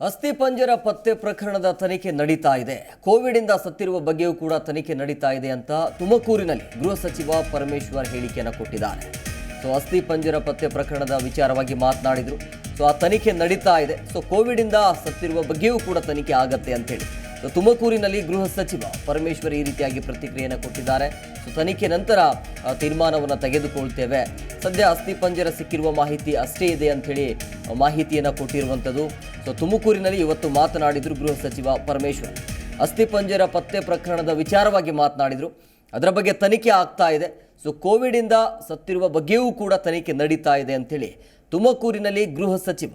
ಅಸ್ಥಿಪಂಜರ ಪತ್ತೆ ಪ್ರಕರಣದ ತನಿಖೆ ನಡೀತಾ ಇದೆ. ಕೋವಿಡ್ ಇಂದ ಸತ್ತಿರುವ ಬಗ್ಗೆಯೂ ಕೂಡ ತನಿಖೆ ನಡೀತಾ ಇದೆ ಅಂತ ತುಮಕೂರಿನಲ್ಲಿ ಗೃಹ ಸಚಿವ ಪರಮೇಶ್ವರ್ ಹೇಳಿಕೆಯನ್ನು ಕೊಟ್ಟಿದ್ದಾರೆ. ಅಸ್ಥಿಪಂಜರ ಪತ್ತೆ ಪ್ರಕರಣದ ವಿಚಾರವಾಗಿ ಮಾತನಾಡಿದ್ರು. ಆ ತನಿಖೆ ನಡೀತಾ ಇದೆ. ಕೋವಿಡ್ ಇಂದ ಸತ್ತಿರುವ ಬಗ್ಗೆಯೂ ಕೂಡ ತನಿಖೆ ಆಗತ್ತೆ ಅಂತ ಹೇಳಿ ತುಮಕೂರಿನಲ್ಲಿ ಗೃಹ ಸಚಿವ ಪರಮೇಶ್ವರ್ ಈ ರೀತಿಯಾಗಿ ಪ್ರತಿಕ್ರಿಯೆಯನ್ನು ಕೊಟ್ಟಿದ್ದಾರೆ. ತನಿಖೆ ನಂತರ ತೀರ್ಮಾನವನ್ನು ತೆಗೆದುಕೊಳ್ತೇವೆ. ಸದ್ಯ ಅಸ್ಥಿಪಂಜರ ಸಿಕ್ಕಿರುವ ಮಾಹಿತಿ ಅಷ್ಟೇ ಇದೆ ಅಂತ ಹೇಳಿ ಮಾಹಿತಿಯನ್ನು ಕೊಟ್ಟಿರುವಂಥದ್ದು. ತುಮಕೂರಿನಲ್ಲಿ ಇವತ್ತು ಮಾತನಾಡಿದ್ರು ಗೃಹ ಸಚಿವ ಪರಮೇಶ್ವರ್. ಅಸ್ಥಿಪಂಜರ ಪತ್ತೆ ಪ್ರಕರಣದ ವಿಚಾರವಾಗಿ ಮಾತನಾಡಿದ್ರು. ಅದರ ಬಗ್ಗೆ ತನಿಖೆ ಆಗ್ತಾ ಇದೆ. ಕೋವಿಡ್ ಇಂದ ಸತ್ತಿರುವ ಬಗ್ಗೆಯೂ ಕೂಡ ತನಿಖೆ ನಡೀತಾ ಇದೆ ಅಂತೇಳಿ ತುಮಕೂರಿನಲ್ಲಿ ಗೃಹ ಸಚಿವ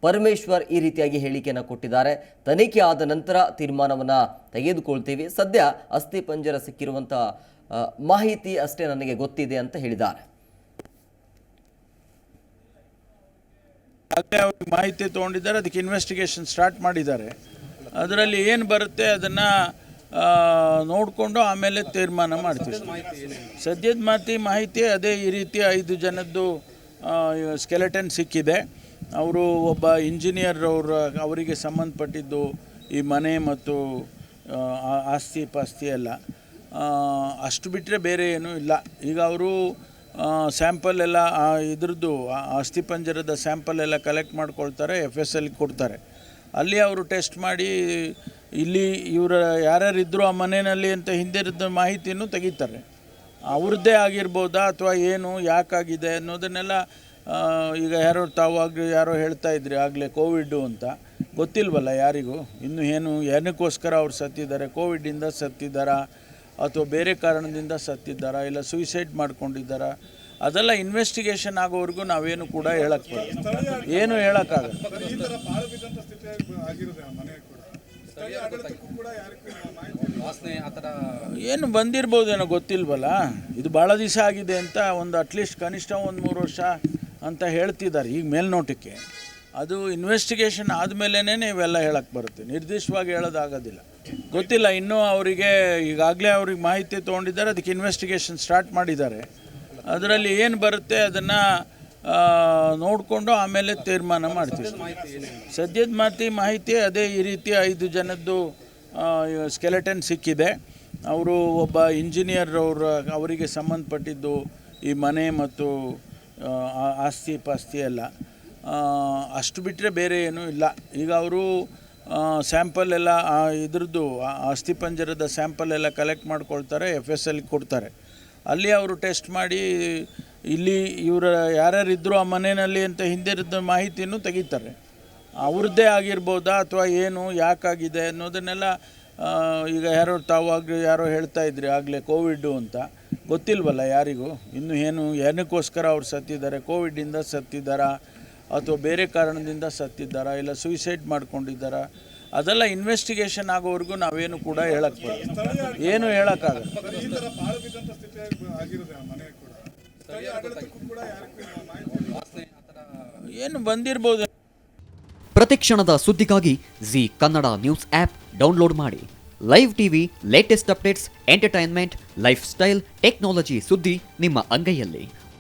ಪರಮೇಶ್ವರ್ ಈ ರೀತಿಯಾಗಿ ಹೇಳಿಕೆಯನ್ನು ಕೊಟ್ಟಿದ್ದಾರೆ. ತನಿಖೆ ಆದ ನಂತರ ತೀರ್ಮಾನವನ್ನು ತೆಗೆದುಕೊಳ್ತೀವಿ. ಸದ್ಯ ಅಸ್ಥಿಪಂಜರ ಸಿಕ್ಕಿರುವಂಥ ಮಾಹಿತಿ ಅಷ್ಟೇ ನನಗೆ ಗೊತ್ತಿದೆ ಅಂತ ಹೇಳಿದ್ದಾರೆ. ಮಾಹಿತಿ ತೊಗೊಂಡಿದ್ದಾರೆ, ಅದಕ್ಕೆ ಇನ್ವೆಸ್ಟಿಗೇಷನ್ ಸ್ಟಾರ್ಟ್ ಮಾಡಿದ್ದಾರೆ. ಅದರಲ್ಲಿ ಏನು ಬರುತ್ತೆ ಅದನ್ನು ನೋಡಿಕೊಂಡು ಆಮೇಲೆ ತೀರ್ಮಾನ ಮಾಡ್ತೀವಿ. ಸದ್ಯದ ಮಾಹಿತಿ ಅದೇ ಈ ರೀತಿ 5 ಜನದ್ದು ಸ್ಕೆಲೆಟನ್ ಸಿಕ್ಕಿದೆ. ಅವರು ಒಬ್ಬ ಇಂಜಿನಿಯರ್ ಅವರಿಗೆ ಸಂಬಂಧಪಟ್ಟಿದ್ದು ಈ ಮನೆ ಮತ್ತು ಆಸ್ತಿ ಪಾಸ್ತಿ ಎಲ್ಲ. ಅಷ್ಟು ಬಿಟ್ಟರೆ ಬೇರೆ ಏನೂ ಇಲ್ಲ. ಈಗ ಅವರು ಸ್ಯಾಂಪಲ್ ಎಲ್ಲ ಇದ್ರದ್ದು ಅಸ್ಥಿಪಂಜರದ ಸ್ಯಾಂಪಲ್ ಎಲ್ಲ ಕಲೆಕ್ಟ್ ಮಾಡ್ಕೊಳ್ತಾರೆ, FSL ಕೊಡ್ತಾರೆ. ಅಲ್ಲಿ ಅವರು ಟೆಸ್ಟ್ ಮಾಡಿ ಇಲ್ಲಿ ಇವರು ಯಾರ್ಯಾರಿದ್ದರು ಆ ಮನೆಯಲ್ಲಿ ಅಂತ ಹಿಂದಿರಿದ ಮಾಹಿತಿನೂ ತೆಗಿತಾರೆ. ಅವ್ರದ್ದೇ ಆಗಿರ್ಬೋದಾ ಅಥವಾ ಏನು ಯಾಕಾಗಿದೆ ಅನ್ನೋದನ್ನೆಲ್ಲ ಈಗ ಯಾರೋ ಹೇಳ್ತಾ ಇದ್ರಿ ಆಗಲೇ ಕೋವಿಡ್ಡು ಅಂತ. ಗೊತ್ತಿಲ್ವಲ್ಲ ಯಾರಿಗೂ ಇನ್ನೂ ಏನಕ್ಕೋಸ್ಕರ ಅವ್ರು ಸತ್ತಿದ್ದಾರೆ, ಕೋವಿಡಿಂದ ಸತ್ತಿದ್ದಾರಾ ಅಥವಾ ಬೇರೆ ಕಾರಣದಿಂದ ಸತ್ತಿದ್ದಾರಾ ಇಲ್ಲ ಸೂಸೈಡ್ ಮಾಡ್ಕೊಂಡಿದ್ದಾರಾ, ಅದೆಲ್ಲ ಇನ್ವೆಸ್ಟಿಗೇಷನ್ ಆಗೋವರೆಗೂ ನಾವೇನು ಕೂಡ ಏನು ಹೇಳೋಕ್ಕಾಗಲ್ಲ. ಏನು ಬಂದಿರ್ಬೋದೇನೋ ಗೊತ್ತಿಲ್ವಲ್ಲ. ಇದು ಭಾಳ ದಿವಸ ಆಗಿದೆ ಅಂತ ಅಟ್ಲೀಸ್ಟ್ ಕನಿಷ್ಠ 3 ವರ್ಷ ಅಂತ ಹೇಳ್ತಿದ್ದಾರೆ ಈಗ ಮೇಲ್ನೋಟಕ್ಕೆ. ಅದು ಇನ್ವೆಸ್ಟಿಗೇಷನ್ ಆದಮೇಲೇ ಇವೆಲ್ಲ ಹೇಳಕ್ಕೆ ಬರುತ್ತೆ, ನಿರ್ದಿಷ್ಟವಾಗಿ ಹೇಳೋದಾಗೋದಿಲ್ಲ. ಗೊತ್ತಿಲ್ಲ ಇನ್ನೂ ಅವರಿಗೆ. ಈಗಾಗಲೇ ಅವ್ರಿಗೆ ಮಾಹಿತಿ ತೊಗೊಂಡಿದ್ದಾರೆ, ಅದಕ್ಕೆ ಇನ್ವೆಸ್ಟಿಗೇಷನ್ ಸ್ಟಾರ್ಟ್ ಮಾಡಿದ್ದಾರೆ. ಅದರಲ್ಲಿ ಏನು ಬರುತ್ತೆ ಅದನ್ನು ನೋಡಿಕೊಂಡು ಆಮೇಲೆ ತೀರ್ಮಾನ ಮಾಡ್ತೀವಿ. ಸದ್ಯದ ಮಾಹಿತಿ ಅದೇ ಈ ರೀತಿ 5 ಜನದ್ದು ಸ್ಕೆಲೆಟನ್ ಸಿಕ್ಕಿದೆ. ಅವರು ಒಬ್ಬ ಇಂಜಿನಿಯರ್ ಅವರಿಗೆ ಸಂಬಂಧಪಟ್ಟಿದ್ದು ಈ ಮನೆ ಮತ್ತು ಆಸ್ತಿ ಪಾಸ್ತಿ ಎಲ್ಲ. ಅಷ್ಟು ಬಿಟ್ಟರೆ ಬೇರೆ ಏನೂ ಇಲ್ಲ. ಈಗ ಅವರು ಸ್ಯಾಂಪಲ್ ಎಲ್ಲ ಇದ್ರದ್ದು ಅಸ್ಥಿಪಂಜರದ ಸ್ಯಾಂಪಲ್ ಎಲ್ಲ ಕಲೆಕ್ಟ್ ಮಾಡ್ಕೊಳ್ತಾರೆ, FSL ಕೊಡ್ತಾರೆ. ಅಲ್ಲಿ ಅವರು ಟೆಸ್ಟ್ ಮಾಡಿ ಇಲ್ಲಿ ಇವರು ಯಾರ್ಯಾರಿದ್ದರು ಆ ಮನೆಯಲ್ಲಿ ಅಂತ ಹಿಂದಿರಿದ ಮಾಹಿತಿನೂ ತೆಗಿತಾರೆ. ಅವ್ರದ್ದೇ ಆಗಿರ್ಬೋದಾ ಅಥವಾ ಏನು ಯಾಕಾಗಿದೆ ಅನ್ನೋದನ್ನೆಲ್ಲ ಈಗ ಯಾರೋ ಹೇಳ್ತಾ ಇದ್ರಿ ಆಗಲೇ ಕೋವಿಡ್ಡು ಅಂತ. ಗೊತ್ತಿಲ್ವಲ್ಲ ಯಾರಿಗೂ ಇನ್ನೂ ಏನಕ್ಕೋಸ್ಕರ ಅವ್ರು ಸತ್ತಿದ್ದಾರೆ, ಕೋವಿಡಿಂದ ಸತ್ತಿದ್ದಾರಾ ಅಥವಾ ಬೇರೆ ಕಾರಣದಿಂದ ಸತ್ತಿದ್ದಾರಾ ಇಲ್ಲ ಸೂಸೈಡ್ ಮಾಡ್ಕೊಂಡಿದ್ದಾರಾ, ಅದೆಲ್ಲ ಇನ್ವೆಸ್ಟಿಗೇಷನ್ ಆಗೋವರೆಗೂ ನಾವೇನು ಕೂಡ ಏನು ಹೇಳೋಕ್ಕಾಗಲ್ಲ. ಏನು ಬಂದಿರ್ಬೋದು. ಪ್ರತಿಕ್ಷಣದ ಸುದ್ದಿಗಾಗಿ Zee Kannada news app download ಮಾಡಿ. Live TV, latest updates, entertainment, life style, technology ಸುದ್ದಿ ನಿಮ್ಮ ಅಂಗೈಯಲ್ಲಿ.